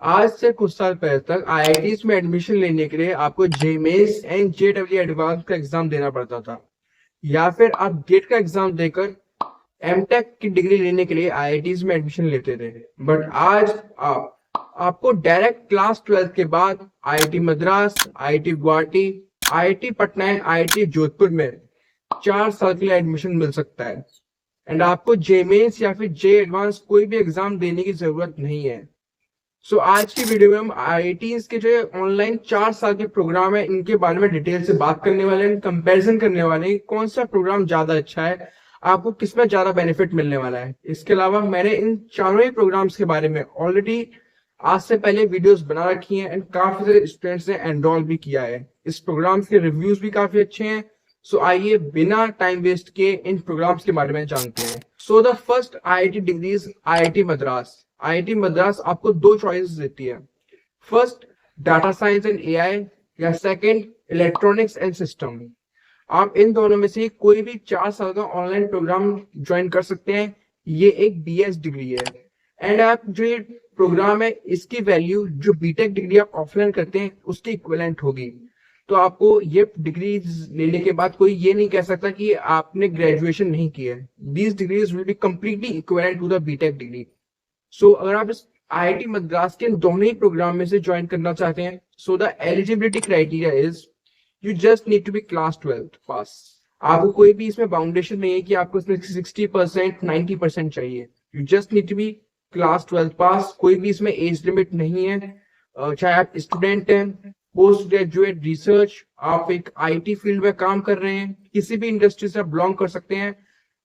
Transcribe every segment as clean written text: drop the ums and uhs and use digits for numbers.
आज से कुछ साल पहले तक आईआईटीज में एडमिशन लेने के लिए आपको जेमेंस एंड जेडब्ल्यू एडवांस का एग्जाम देना पड़ता था, या फिर आप गेट का एग्जाम देकर एमटेक की डिग्री लेने के लिए आईआईटीज में एडमिशन लेते थे। बट आज आपको डायरेक्ट क्लास 12 के बाद IIT Madras, IIT Guwahati, IIT Patna and IIT Jodhpur में 4 साल के लिए एडमिशन मिल सकता है। एंड आपको जेमेंस या फिर जे एडवांस कोई भी एग्जाम देने की जरूरत नहीं है। आज की वीडियो में हम आईआईटीज के जो ऑनलाइन 4 साल के प्रोग्राम है इनके बारे में डिटेल से बात करने वाले हैं, कंपैरिजन करने वाले हैं कौन सा प्रोग्राम ज्यादा अच्छा है, आपको किसमें ज्यादा बेनिफिट मिलने वाला है। इसके अलावा मैंने इन चारों ही प्रोग्राम्स के बारे में ऑलरेडी आज से पहले वीडियोस बना रखी हैं एंड काफी सारे स्टूडेंट्स ने एनरोल भी किया है। इस प्रोग्राम्स के रिव्यूज भी काफी अच्छे हैं। आइए बिना टाइम वेस्ट किए इन प्रोग्राम्स के बारे में जानते हैं। The first IIT degrees IIT Madras. IIT Madras आपको 2 चॉइसेस देती है। First data science and AI, या सेकंड इलेक्ट्रॉनिक्स एंड सिस्टम। आप इन दोनों में से कोई भी 4 साल का ऑनलाइन प्रोग्राम ज्वाइन कर सकते हैं। ये एक बीएस डिग्री है एंड आप जो ये प्रोग्राम है इसकी वैल्यू जो बीटेक डिग्री आप ऑफलाइन करते हैं उसकी इक्विवेलेंट होगी। तो आपको ये डिग्री लेने के बाद कोई ये नहीं कह सकता कि आपने ग्रेजुएशन नहीं किया है। These degrees will be completely equivalent to the BTech degree. अगर आप इस आईआईटी मद्रास के दोनों ही प्रोग्राम में से ज्वाइन करना चाहते हैं, the eligibility criteria is you just need to be class 12 pass. आपको कोई भी इसमें बाउंडेशन नहीं है कि आपको इसमें 60% 90% चाहिए। You just need to be class 12 pass. कोई भी इसमें एज लिमिट नहीं है। चाहे आप स्टूडेंट हैं, पोस्ट ग्रेजुएट, रिसर्च, आप एक आईटी फील्ड में काम कर रहे हैं, किसी भी इंडस्ट्री से आप बिलोंग कर सकते हैं,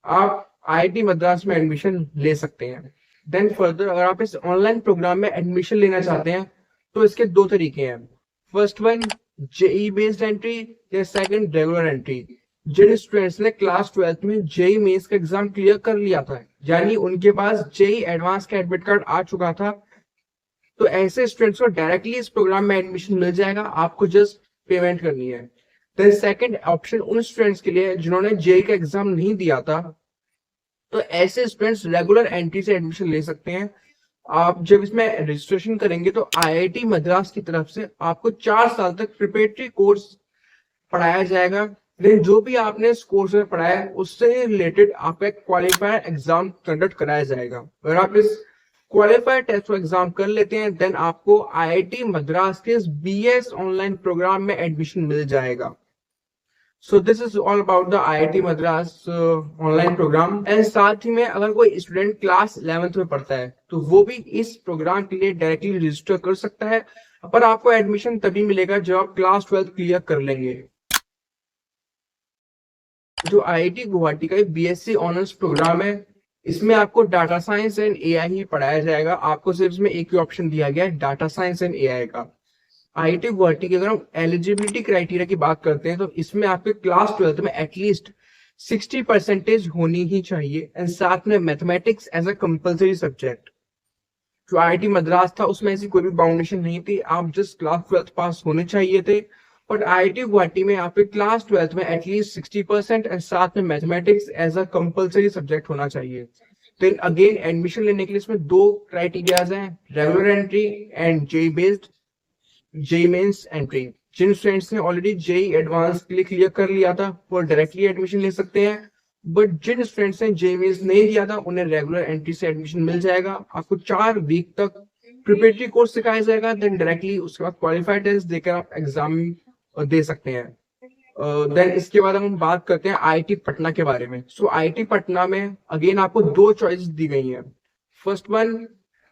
आप आईआईटी मद्रास में एडमिशन ले सकते हैं। देन फर्दर अगर आप इस ऑनलाइन प्रोग्राम में एडमिशन लेना चाहते हैं तो इसके 2 तरीके हैं। First one JEE based entry, या सेकंड रेगुलर एंट्री। जिन स्टूडेंट्स ने क्लास 12 में जेई मेंस का एग्जाम क्लियर कर लिया था, यानी उनके पास जेई एडवांस का एडमिट कार्ड आ चुका था, तो ऐसे स्टूडेंट्स को डायरेक्टली इस प्रोग्राम में एडमिशन मिल जाएगा। आपको जस्ट पेमेंट करनी है। देन सेकंड ऑप्शन उन स्टूडेंट्स के लिए जिन्होंने जेई का एग्जाम नहीं दिया था, तो ऐसे स्टूडेंट्स रेगुलर एंट्री से एडमिशन ले सकते हैं। आप जब इसमें रजिस्ट्रेशन करेंगे तो आईआईटी मद्रास की तरफ से आपको 4 साल तक प्रिपरेटरी कोर्स पढ़ाया जाएगा। लेकिन जो भी आपने इस कोर्स में पढ़ा है उससे रिलेटेड आपका क्वालिफायर एग्जाम कंडक्ट कराया जाएगा। अगर आप इस क्वालिफायर टेस्ट एग्जाम कर लेते हैं देन आपको आईआईटी मद्रास के बीएस ऑनलाइन प्रोग्राम में एडमिशन मिल जाएगा। This is all about the IIT Madras online program. And साथ ही में अगर कोई स्टूडेंट क्लास 11th में पढ़ता है तो वो भी इस प्रोग्राम के लिए डायरेक्टली रजिस्टर कर सकता है, पर आपको एडमिशन तभी मिलेगा जब आप क्लास 12 क्लियर कर लेंगे। जो आईआईटी गुवाहाटी का बीएससी ऑनर्स प्रोग्राम है इसमें आपको डाटा साइंस एंड एआई ही पढ़ाया जाएगा। आपको सिर्फ इसमें एक ही ऑप्शन दिया गया है, डाटा साइंस एंड एआई का। आईआईटी गुवाहाटी की अगर हम एलिजिबिलिटी क्राइटेरिया की बात करते हैं तो इसमें आपके क्लास 12 में एटलीस्ट 60% होनी ही चाहिए एंड साथ में mathematics as a compulsory subject. जो आईआईटी मद्रास था उसमें ऐसी कोई भी बाउंडेशन नहीं थी, आप जस्ट क्लास 12 पास होने चाहिए थे। बट आईआईटी गुवाहाटी में आपके क्लास 12 में एटलीस्ट 60% एंड साथ में mathematics as a compulsory subject होना चाहिए। तो अगेन एडमिशन लेने के लिए इसमें 2 क्राइटेरियाज हैं, regular entry and JEE based JEE Mains entry. जिन स्टूडेंट्स ने ऑलरेडी जेई एडवांस के लिए क्लियर कर लिया था वो डायरेक्टली एडमिशन ले सकते हैं, बट जिन स्टूडेंट्स ने जेई मेंस नहीं दिया था उन्हें रेगुलर एंट्री से एडमिशन मिल जाएगा। आपको 4 वीक तक प्रिपरेटरी कोर्स सिखाया जाएगा, देन डायरेक्टली उसके बाद क्वालिफाइड टेस्ट देकर आप एग्जाम दे सकते हैं। देन इसके बाद हम बात करते हैं आईआईटी पटना के बारे में। आईआईटी पटना में अगेन आपको 2 चॉइस दी गई हैं। First one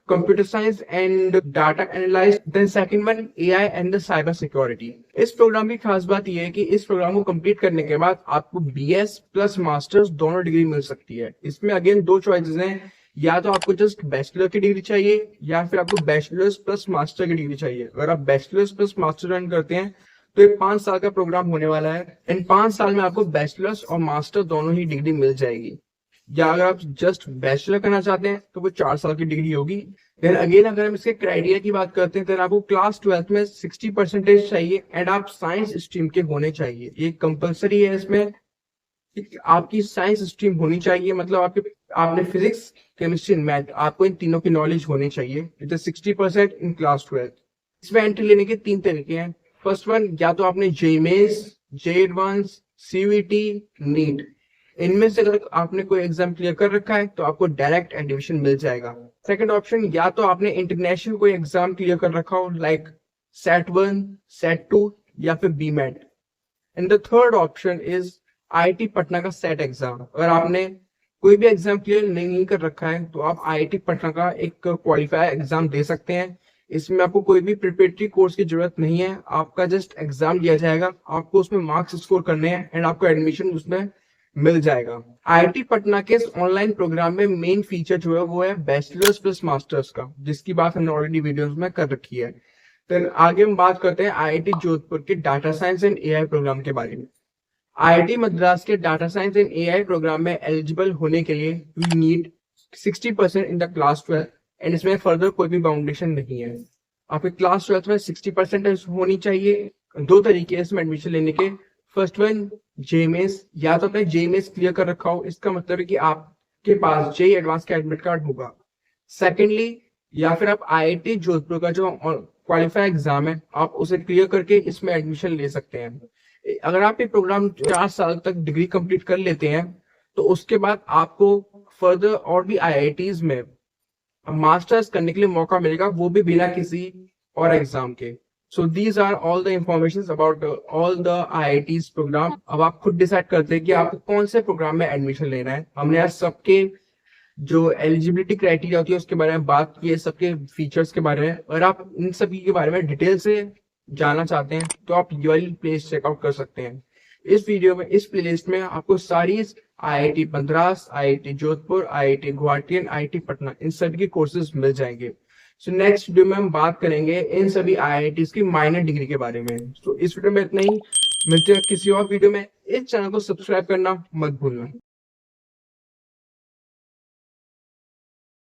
computer science and data analyst, then second one AI and the cyber security. इस प्रोग्राम की खास बात यह है कि इस प्रोग्राम को कंप्लीट करने के बाद आपको बीएस प्लस मास्टर्स दोनों डिग्री मिल सकती है। इसमें अगेन 2 चॉइसेस हैं, या तो आपको जस्ट बैचलर की डिग्री चाहिए या फिर आपको बैचलर्स प्लस मास्टर की डिग्री चाहिए। अगर आप बैचलर्स प्लस मास्टर ज्वाइन करते हैं तो ये 5 साल का प्रोग्राम होने वाला है। इन 5 साल में आपको बैचलर्स और मास्टर दोनों ही डिग्री मिल जाएगी। या अगर आप जस्ट बैचलर करना चाहते हैं तो वो 4 साल की डिग्री होगी। देन अगेन अगर हम इसके क्राइटेरिया की बात करते हैं तो आपको क्लास 12 में 60% चाहिए एंड आप साइंस स्ट्रीम के होने चाहिए, ये कंपलसरी है इसमें। कि आपकी साइंस स्ट्रीम होनी चाहिए, मतलब आपने फिजिक्स, केमिस्ट्री, मैथ, आपको इन तीनों की नॉलेज होनी चाहिए विद 60% इन क्लास 12। इसमें एंट्री लेने के 3 तरीके हैं। फर्स्ट वन, या तो आपने जे मेंस, जे एडवांस, सीयूईटी, नीट, इनमें से अगर आपने कोई एग्जाम क्लियर कर रखा है तो आपको डायरेक्ट एडमिशन मिल जाएगा। सेकंड ऑप्शन, या तो आपने इंटरनेशनल कोई एग्जाम क्लियर कर रखा हो लाइक सेट 1, सेट 2 या फिर बीमेट। And the third option is IIT Patna का सेट एग्जाम। अगर आपने कोई भी एग्जाम क्लियर नहीं कर रखा है तो आप आईआईटी पटना का एक क्वालिफायर एग्जाम दे सकते हैं। इसमें आपको कोई भी प्रिपरेटरी कोर्स की जरूरत नहीं है, आपका जस्ट एग्जाम दिया जाएगा, आपको उसमें मार्क्स स्कोर करने हैं एंड आपको एडमिशन उसमें मिल जाएगा। आईआईटी पटना के इस ऑनलाइन प्रोग्राम में मेन फीचर जो है वो है बैचलर्स प्लस मास्टर्स का, जिसकी बात हमने ऑलरेडी वीडियोस में कर रखी है। तो आगे हम बात करते हैं आईआईटी जोधपुर के data science and AI program के बारे में। आईआईटी मद्रास के data science and AI program में एलिजिबल होने के लिए we need 60% in the class 12 and इसमें फर्दर कोई भी बाउंडेशन नहीं है। आपके क्लास 12 में 60% होनी चाहिए। दो तरीके हैं इसमें एडमिशन लेने के। फर्स्ट वन, जेएमएस, या तो आपने जेएमएस क्लियर कर रखा हो, इसका मतलब है कि आपके पास जेई एडवांस का एडमिट कार्ड होगा। सेकेंडली, या फिर आप आईआईटी जोधपुर का जो क्वालिफाई एग्जाम है आप उसे क्लियर करके इसमें एडमिशन ले सकते हैं। अगर आप ये प्रोग्राम 4 साल तक डिग्री कंप्लीट कर लेते हैं तो उसके बाद आपको फर्दर और भी आईआईटीज में मास्टर्स करने के लिए मौका मिलेगा, वो भी बिना किसी और एग्जाम के। So these are all the information about all the IITs program. अब आप खुद डिसाइड करते हैं कि आपको कौन से प्रोग्राम में एडमिशन लेना है। हमने आज सबके जो एलिजिबिलिटी क्राइटेरिया होती है उसके बारे में बात की है, सबके फीचर्स के बारे में। अगर आप इन सभी के बारे में डिटेल से जानना चाहते हैं तो आप ये वाली प्लेलिस्ट चेकआउट कर सकते हैं। इस वीडियो में, इस प्लेलिस्ट में आपको सारी IIT Madras, IIT Jodhpur, IIT Guwahati and IIT Patna इन सभी के कोर्सेज मिल जाएंगे। सो नेक्स्ट वीडियो में हम बात करेंगे इन सभी आईआईटीज की माइनर डिग्री के बारे में। तो इस वीडियो में इतना ही, मिलते हैं किसी और वीडियो में। इस चैनल को सब्सक्राइब करना मत भूलना।